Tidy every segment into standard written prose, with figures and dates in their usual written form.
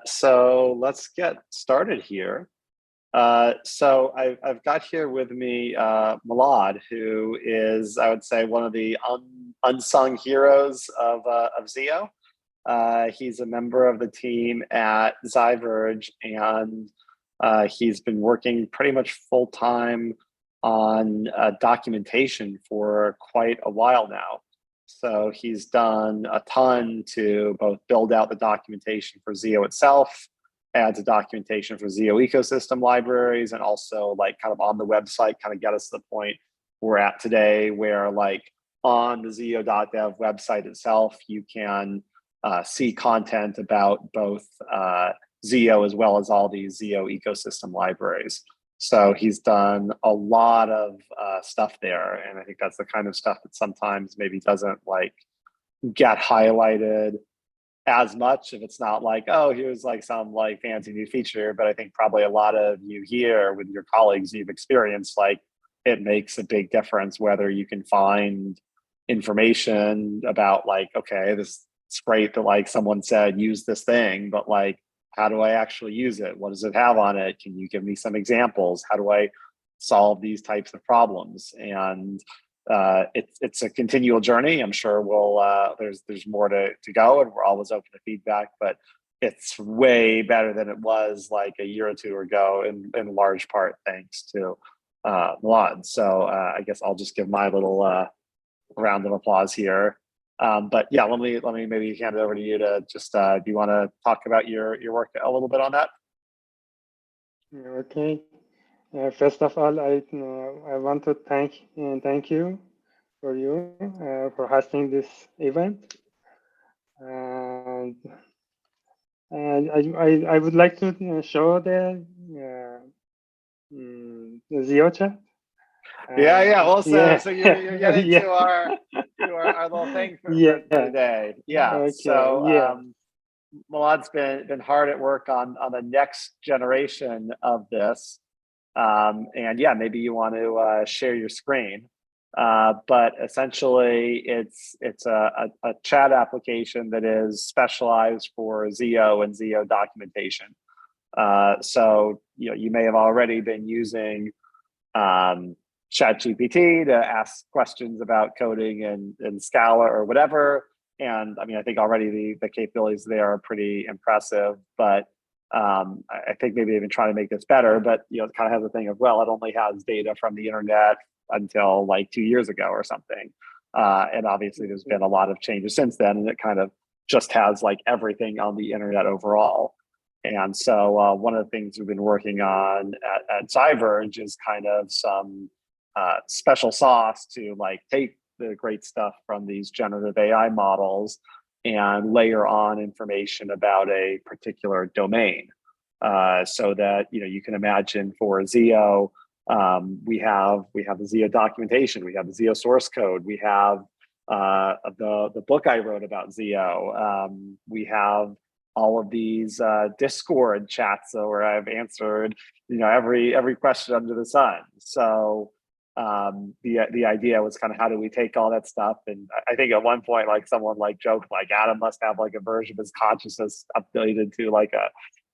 So let's get started here. So I've got here with me Milad, who is, I would say, one of the unsung heroes of ZIO. He's a member of the team at ZyVerge, and he's been working pretty much full time on documentation for quite a while now. So he's done a ton to both build out the documentation for ZIO itself, add to documentation for ZIO ecosystem libraries, and also like kind of on the website, kind of get us to the point we're at today, where like on the ZIO.dev website itself, you can see content about both ZIO as well as all these ZIO ecosystem libraries. So he's done a lot of stuff there, and I think that's the kind of stuff that sometimes maybe doesn't like get highlighted as much if it's not like, oh, here's like some like fancy new feature. But I think probably a lot of you here with your colleagues, you've experienced like it makes a big difference whether you can find information about like, okay, this it's great that like someone said use this thing, but like, how do I actually use it? What does it have on it? Can you give me some examples? How do I solve these types of problems? And it's a continual journey. I'm sure we'll there's more to go, and we're always open to feedback. But it's way better than it was like a year or two ago, in large part thanks to Milad. So I guess I'll just give my little round of applause here. But yeah, let me maybe hand it over to you to just do you want to talk about your work a little bit on that? Okay. First of all, I want to thank you for hosting this event, and I would like to show the ZIO chat. Yeah. Also, yeah. so you're getting yeah. to our little thing for today. Yeah. Okay. So Milad's been hard at work on the next generation of this. And yeah, maybe you want to share your screen. But essentially, it's a chat application that is specialized for ZIO and ZIO documentation. So you may have already been using ChatGPT to ask questions about coding in Scala or whatever. And I mean, I think already the capabilities there are pretty impressive, but I think maybe even trying to make this better, but it kind of has a thing of, well, it only has data from the internet until like 2 years ago or something. And obviously there's been a lot of changes since then, and it kind of just has like everything on the internet overall. And so one of the things we've been working on at ZyVerge is kind of some special sauce to like take the great stuff from these generative AI models and layer on information about a particular domain, so that you can imagine for ZIO, we have the ZIO documentation, we have the ZIO source code, we have the book I wrote about ZIO, we have all of these Discord chats where I've answered every question under the sun. So the idea was kind of, how do we take all that stuff? And I think at one point, like someone like joked, like Adam must have like a version of his consciousness updated to like a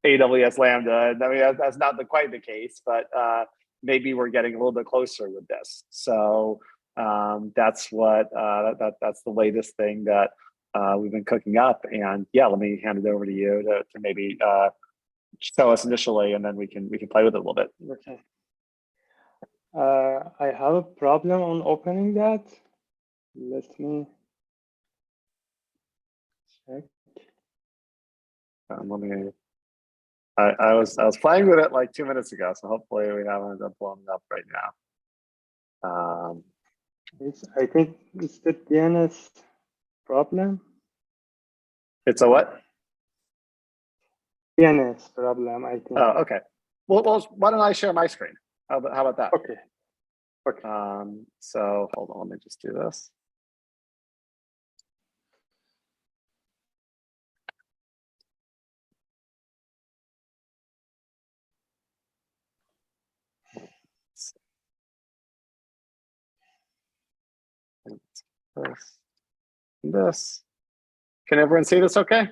AWS Lambda. And I mean, that's not quite the case, but maybe we're getting a little bit closer with this. So that's what that's the latest thing that we've been cooking up. And yeah, let me hand it over to you to maybe show us initially, and then we can play with it a little bit. Okay. I have a problem on opening that. Let me check. I was playing with it like 2 minutes ago, so hopefully we haven't blown it up right now. I think it's the DNS problem. It's a what? DNS problem, I think. Oh, okay. Well, why don't I share my screen? How about that? Okay. So hold on, let me just do this. This. Can everyone see this okay?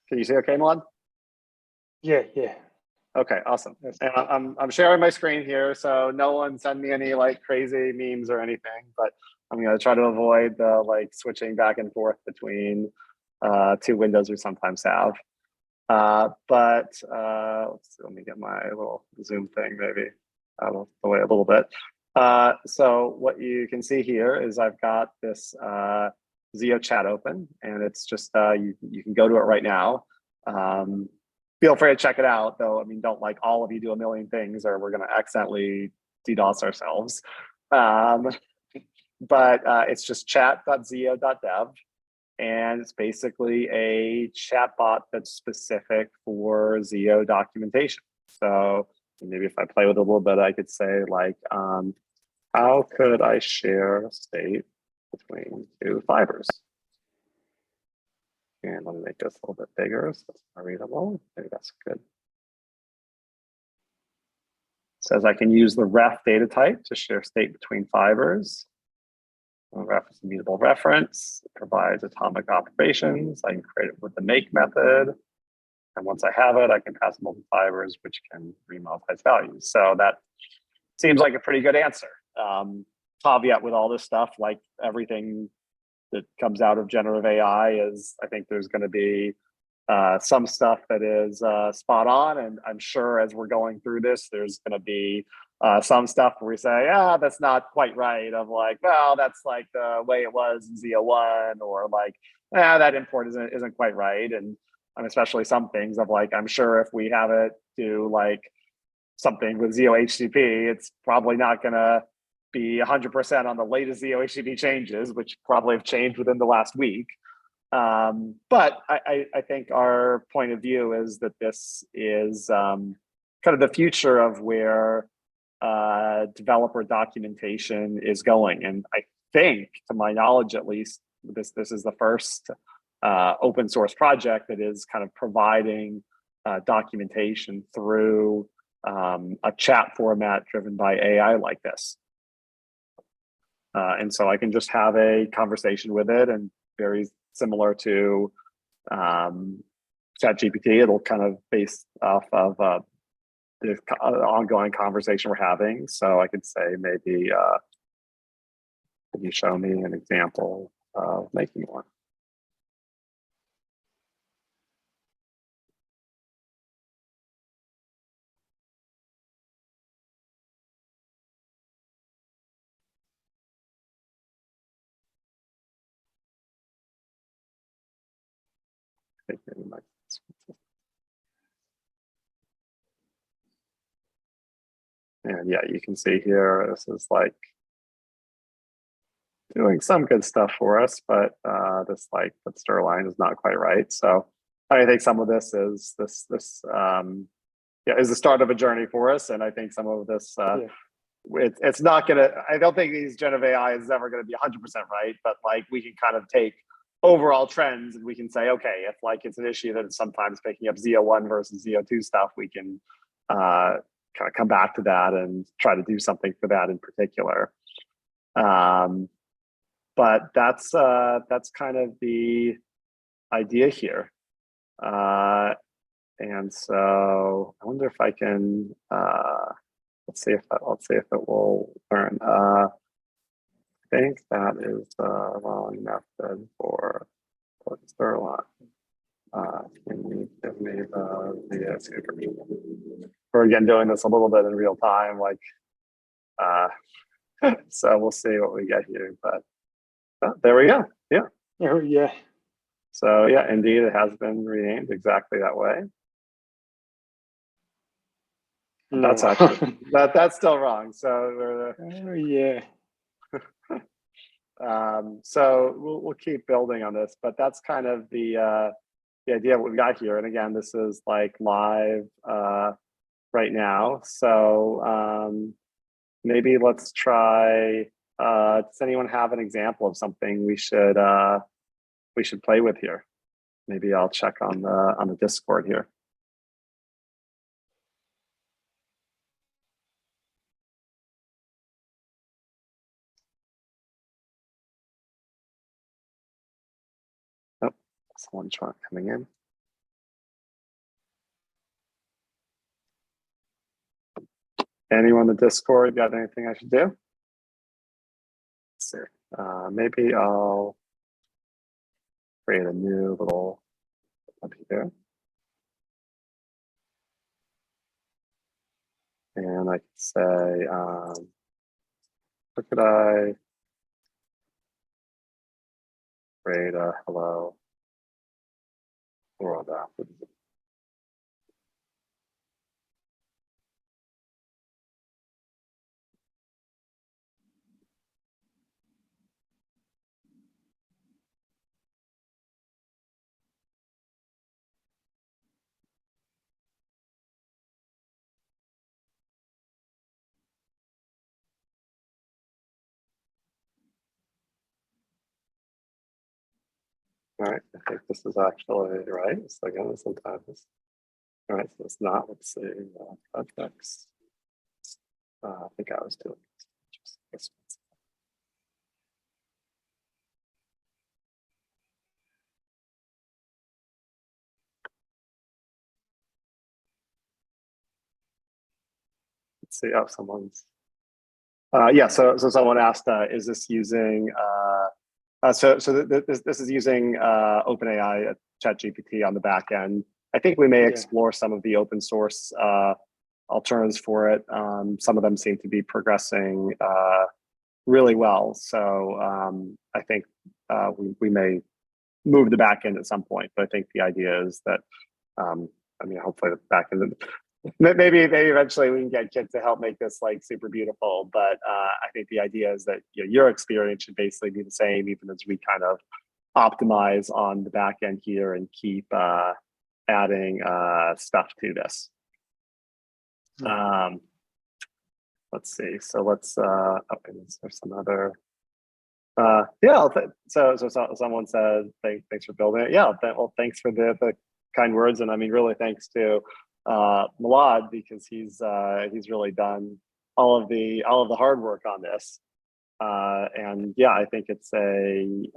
Can you see okay, Milan? Yeah, yeah. Okay, awesome. Yes. And I'm sharing my screen here, so no one send me any like crazy memes or anything, but I'm gonna try to avoid the like switching back and forth between two windows we sometimes have. Let's see, let me get my little Zoom thing maybe out of the way a little bit. So what you can see here is I've got this ZIO chat open, and it's just you can go to it right now. Feel free to check it out, though. I mean, don't like all of you do a million things, or we're going to accidentally DDoS ourselves. It's just chat.zio.dev, and it's basically a chatbot that's specific for ZIO documentation. So maybe if I play with it a little bit, I could say like, how could I share state between two fibers? And let me make this a little bit bigger so it's more readable. Maybe that's good. It says I can use the ref data type to share state between fibers. The ref is a mutable reference. It provides atomic operations. I can create it with the make method. And once I have it, I can pass multiple fibers, which can remultiplize values. So that seems like a pretty good answer. Caveat with all this stuff, like everything that comes out of generative AI is, I think there's going to be some stuff that is spot on. And I'm sure as we're going through this, there's going to be some stuff where we say, that's not quite right. Of like, well, that's like the way it was in ZIO 1, or like, that import isn't quite right. And especially some things of like, I'm sure if we have it do like something with ZIO HTTP, it's probably not going to be 100% on the latest ZIO HTTP changes, which probably have changed within the last week. But I think our point of view is that this is kind of the future of where developer documentation is going. And I think, to my knowledge at least, this is the first open source project that is kind of providing documentation through a chat format driven by AI like this. And so I can just have a conversation with it, and very similar to ChatGPT, it'll kind of base off of the ongoing conversation we're having. So I could say maybe, can you show me an example of making one? And yeah, you can see here, this is like doing some good stuff for us, but this like the stir line is not quite right. So I think some of this is is the start of a journey for us. And I think some of this, it's not gonna, I don't think these generative AI is ever gonna be 100% right, but like we can kind of take overall trends and we can say, okay, if like it's an issue that is sometimes picking up ZIO 1 versus ZIO 2 stuff, we can kind of come back to that and try to do something for that in particular. But that's kind of the idea here. And so I wonder if I can, let's see if it will learn. I think that is the wrong method for stir line. Can you give me the super? We're again doing this a little bit in real time, like, so we'll see what we get here, but there we go. Yeah. Oh, yeah. So yeah, indeed, it has been renamed exactly that way. No. That's actually that's still wrong. So yeah. So we'll keep building on this, but that's kind of the idea of what we got here. And again, this is like live right now. So maybe let's try. Does anyone have an example of something we should play with here? Maybe I'll check on the Discord here. Oh, someone's coming in. Anyone in the Discord got anything I should do? Let's see. Maybe I'll create a new little up here. And I can say, what could I create a hello world app? All right, I think this is actually right. So again, sometimes. All right, so it's not. Let's see, projects. I think I was doing just this one. Let's see. Oh, someone's. Yeah. So someone asked, is this using? This is using OpenAI ChatGPT on the back end. I think we may explore some of the open source alternatives for it. Some of them seem to be progressing really well. So I think we may move the back end at some point. But I think the idea is that, I mean, hopefully the back end, maybe eventually we can get kids to help make this like super beautiful. But I think the idea is that your experience should basically be the same, even as we kind of optimize on the back end here and keep adding stuff to this. Let's see. So let's. Oh, is there some other? Yeah. So someone said thanks for building it. Yeah. Well, thanks for the kind words, and I mean, really, thanks to Milad, because he's really done all of the hard work on this. And yeah, I think it's a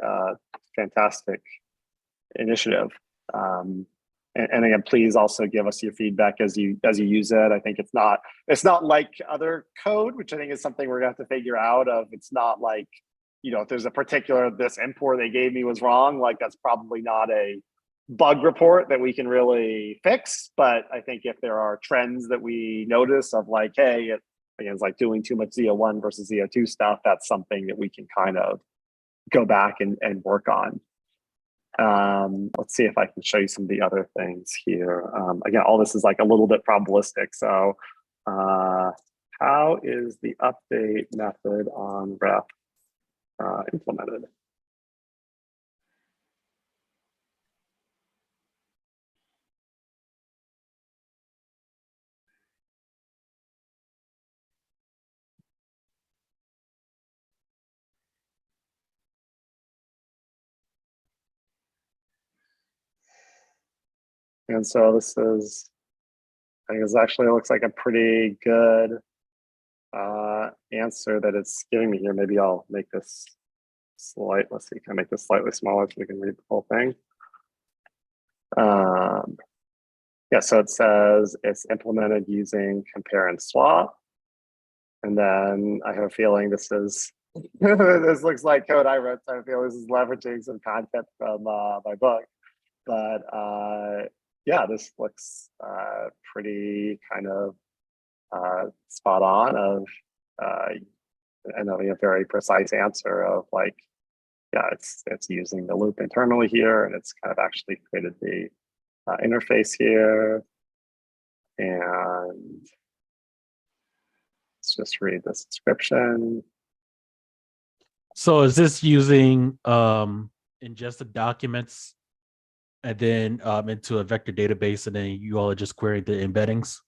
fantastic initiative. And again, please also give us your feedback as you use it. I think it's not like other code, which I think is something we're gonna have to figure out. It's not like, if there's a particular, this import they gave me was wrong, like that's probably not a bug report that we can really fix. But I think if there are trends that we notice of like, hey, it's like doing too much ZIO 1 versus ZIO 2 stuff, that's something that we can kind of go back and work on. Let's see if I can show you some of the other things here. Again, all this is like a little bit probabilistic. So how is the update method on ref implemented? And so this is, I think this actually looks like a pretty good answer that it's giving me here. Maybe I'll make this let's see, can I make this slightly smaller so we can read the whole thing? Yeah, so it says it's implemented using compare and swap. And then I have a feeling this is, this looks like code I wrote, so I feel this is leveraging some content from my book. But yeah, this looks pretty kind of spot on of, and a very precise answer of like, yeah, it's using the loop internally here, and it's kind of actually created the interface here. And let's just read this description. So is this using ingested documents and then into a vector database, and then you all are just querying the embeddings?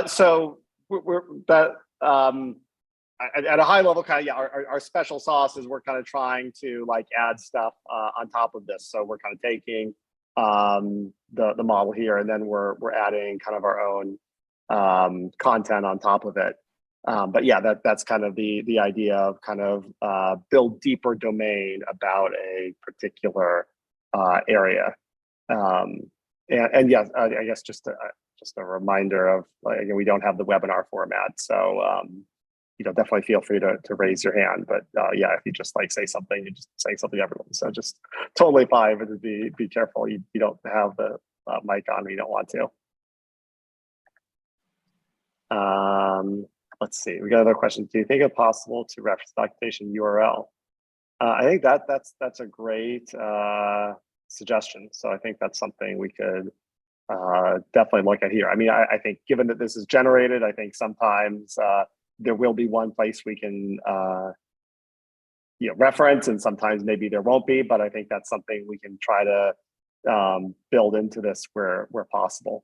So we're that at a high level, kind of, yeah, our special sauce is we're kind of trying to like add stuff on top of this. So we're kind of taking the model here, and then we're adding kind of our own content on top of it. But yeah, that's kind of the idea of kind of build deeper domain about a particular area. And yes, I guess just to just a reminder of, like, again, we don't have the webinar format, so definitely feel free to raise your hand. But yeah, if you just like say something, you're just saying something to everyone. So just totally fine, but be careful. You don't have the mic on when you don't want to. Let's see. We got another question. Do you think it possible to reference documentation URL? I think that's a great suggestion. So I think that's something we could definitely look at here. I mean, I think given that this is generated, I think sometimes there will be one place we can reference, and sometimes maybe there won't be. But I think that's something we can try to build into this where possible.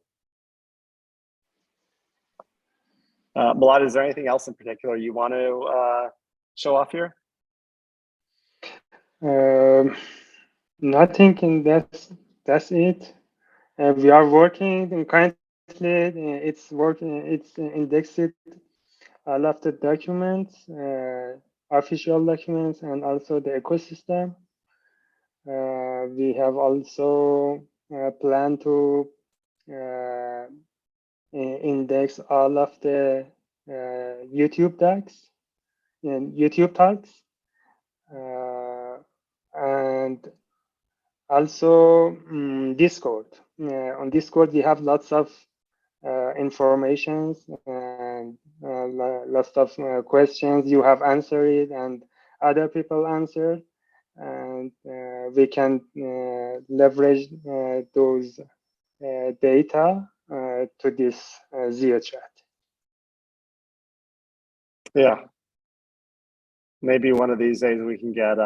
Milad, is there anything else in particular you want to show off here? Nothing, and that's it. We are working, and currently it's working. It's indexed all of the documents, official documents, and also the ecosystem. We have also planned to index all of the YouTube docs and YouTube talks, and also Discord. On Discord, we have lots of informations and lots of questions you have answered and other people answered, and we can leverage those data to this ZIO chat. Yeah, maybe one of these days we can get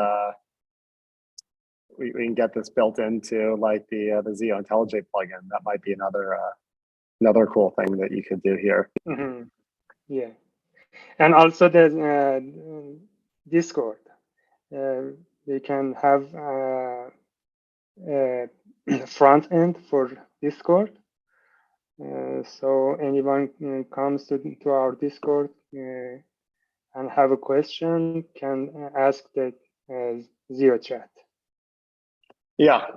we can get this built into like the ZIO IntelliJ plugin. That might be another cool thing that you could do here. Mm-hmm. Yeah, and also the Discord. We can have front end for Discord. So anyone comes to our Discord and have a question can ask the ZIO chat. Yeah,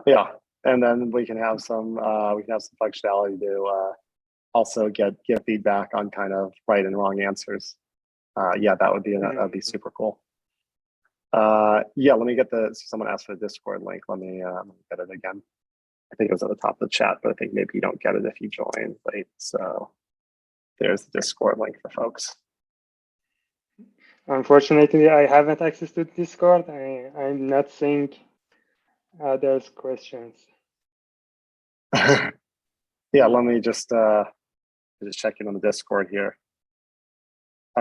and then we can have some functionality to also get feedback on kind of right and wrong answers. Yeah, that would be super cool. Yeah, let me get someone asked for the Discord link. Let me get it again. I think it was at the top of the chat, but I think maybe you don't get it if you join late. So there's the Discord link for folks. Unfortunately, I haven't access to Discord. I'm not seeing others' questions. Yeah, let me just check in on the Discord here.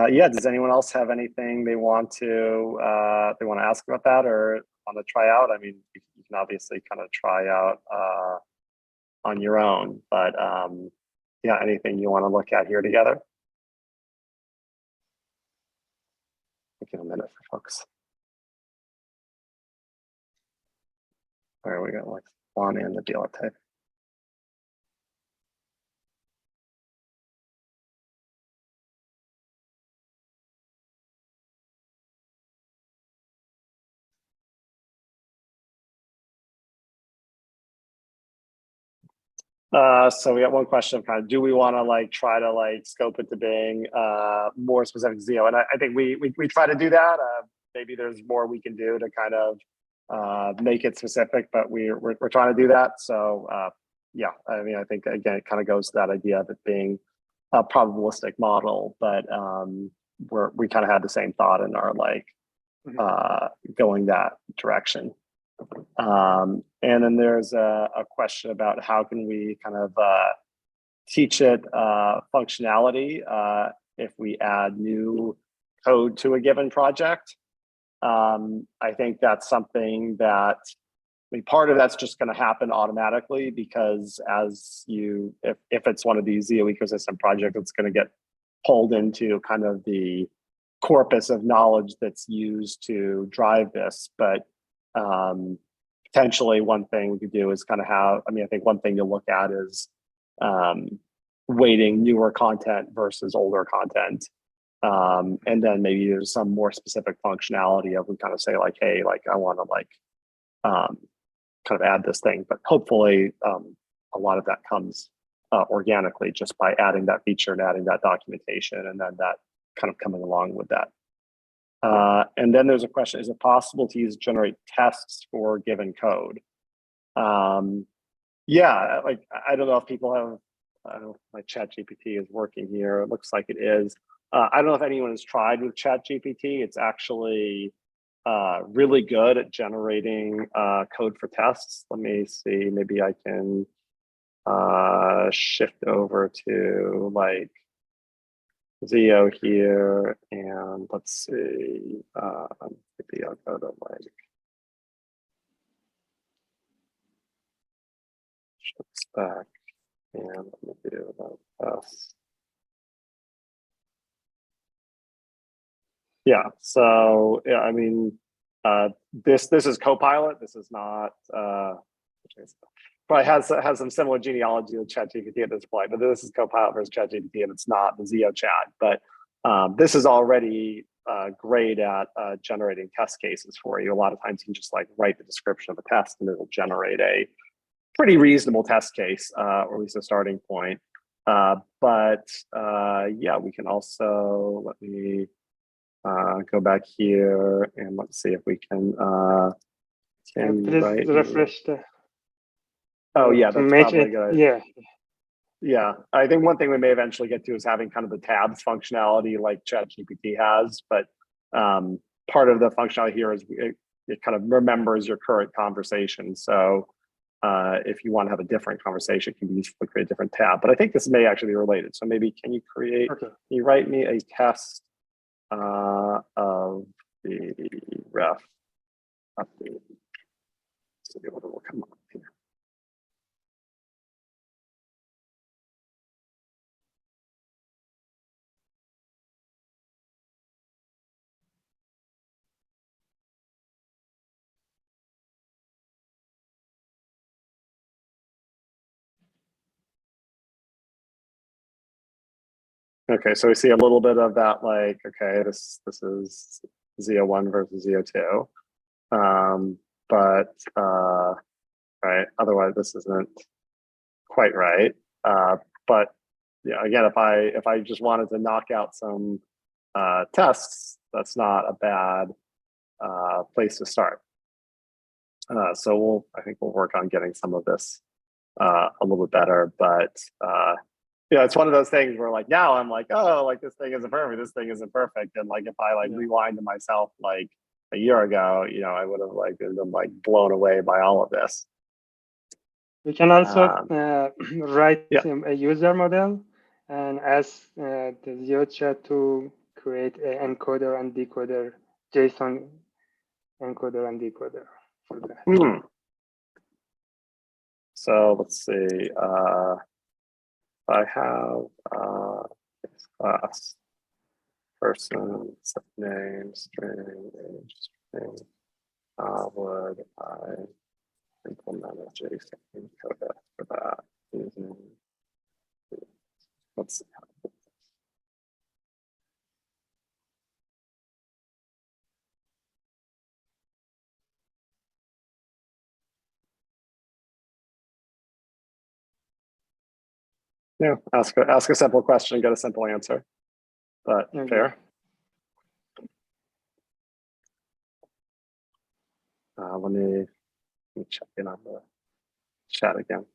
Yeah, does anyone else have anything they want to ask about that or want to try out? I mean, you can obviously kind of try out on your own, but yeah, anything you want to look at here together? Give a minute for folks. All right, we got like one and the dealer type. So we got one question, kind of, do we want to like try to like scope it to being more specific to ZIO? And I think we try to do that. Maybe there's more we can do to kind of make it specific, but we're trying to do that. So yeah, I mean, I think again, it kind of goes to that idea of it being a probabilistic model, but we kind of had the same thought in our like going that direction. And then there's a question about how can we kind of teach it functionality if we add new code to a given project. I think that's something that, I mean, part of that's just going to happen automatically because if it's one of these ZIO ecosystem projects, it's going to get pulled into kind of the corpus of knowledge that's used to drive this. But potentially one thing we could do is kind of have, I mean, I think one thing to look at is weighting newer content versus older content. And then maybe there's some more specific functionality of we kind of say like, hey, like I want to like kind of add this thing, but hopefully a lot of that comes organically just by adding that feature and adding that documentation, and then that kind of coming along with that. And then there's a question: is it possible to generate tests for given code? Yeah, like I don't know if people have. I don't know if my ChatGPT is working here. It looks like it is. I don't know if anyone has tried with ChatGPT. It's actually really good at generating code for tests. Let me see. Maybe I can shift over to like ZIO here, and let's see. Maybe I'll go to like spec, and let me do test. Yeah. So yeah, I mean, this is Copilot. This is not. Probably has some similar genealogy with ChatGPT at this point, but this is Copilot versus ChatGPT, and it's not the ZIO chat. But this is already great at generating test cases for you. A lot of times you can just like write the description of a test, and it'll generate a pretty reasonable test case, or at least a starting point. But yeah, we can also, let me go back here and let's see if we can please refresh the. Oh yeah, that's probably good. Yeah. Yeah, I think one thing we may eventually get to is having kind of the tabs functionality like ChatGPT has, but part of the functionality here is it kind of remembers your current conversation. So if you want to have a different conversation, it can be useful to create a different tab. But I think this may actually be related. So maybe can you create, okay. Can you write me a test of the ref update? So what will come up here. Okay, so we see a little bit of that, like, okay, this is ZIO 1 versus ZIO 2. But right, otherwise this isn't quite right. But yeah, again, if I just wanted to knock out some tests, that's not a bad place to start. So I think we'll work on getting some of this a little bit better, but yeah, it's one of those things where like now I'm like, oh, like this thing isn't perfect, this thing isn't perfect, and like if I like rewind to myself like a year ago, you know, I would have like been like blown away by all of this. We can also write a user model and ask the ZIO chat to create an encoder and decoder, JSON encoder and decoder for that. So let's see. I have this class, person, name, string, age, string. Would I implement a JSON encoder for that using? Let's see. Yeah, ask a simple question, get a simple answer, but fair. Let me check in on the chat again.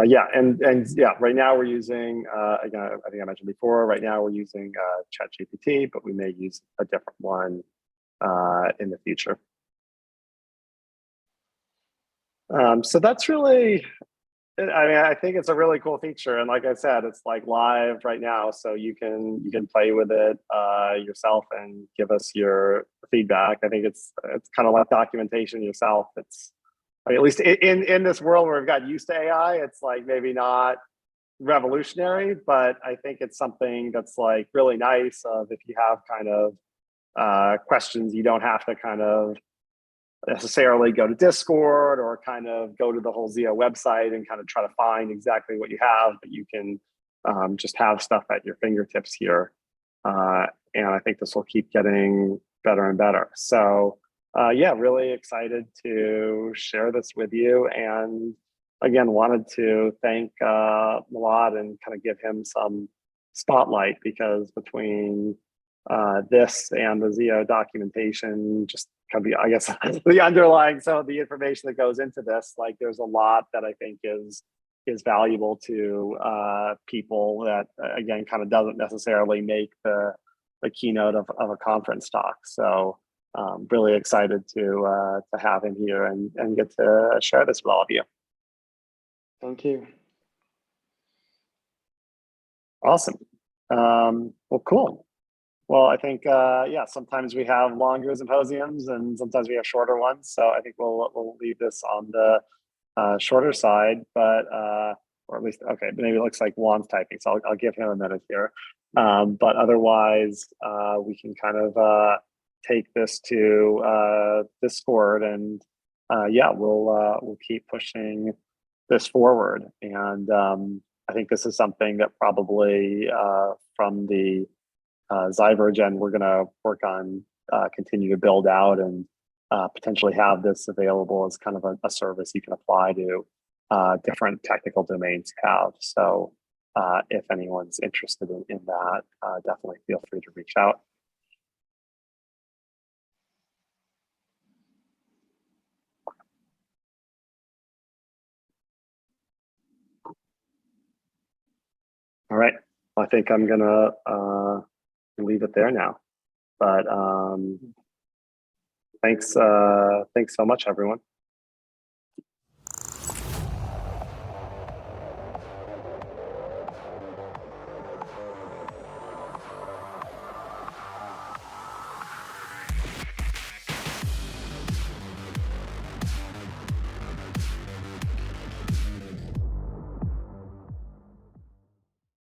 Yeah, and yeah, right now we're using, again, I think I mentioned before, right now we're using ChatGPT, but we may use a different one in the future. So that's really, I mean, I think it's a really cool feature. And like I said, it's like live right now. So you can play with it yourself and give us your feedback. I think it's kind of like documentation yourself. It's, I mean, at least in this world where we've got used to AI, it's like maybe not revolutionary, but I think it's something that's like really nice if you have kind of questions, you don't have to kind of necessarily go to Discord or kind of go to the whole ZIO website and kind of try to find exactly what you have, but you can just have stuff at your fingertips here. And I think this will keep getting better and better. So yeah, really excited to share this with you. And again, wanted to thank Milad and kind of give him some spotlight, because between this and the ZIO documentation, just kind of I guess the underlying some of the information that goes into this, like there's a lot that I think is valuable to people that again kind of doesn't necessarily make the keynote of a conference talk. So really excited to have him here and get to share this with all of you. Thank you. Awesome. Well, cool. Well, I think yeah, sometimes we have longer symposiums and sometimes we have shorter ones. So I think we'll leave this on the shorter side, but or at least okay, maybe it looks like Juan's typing, so I'll give him a minute here. But otherwise, we can kind of take this to Discord, and yeah, we'll keep pushing this forward. And I think this is something that probably from the ZIO we're going to work on, continue to build out, and potentially have this available as kind of a service you can apply to different technical domains you have. So if anyone's interested in that, definitely feel free to reach out. All right, I think I'm gonna leave it there now. But thanks so much, everyone.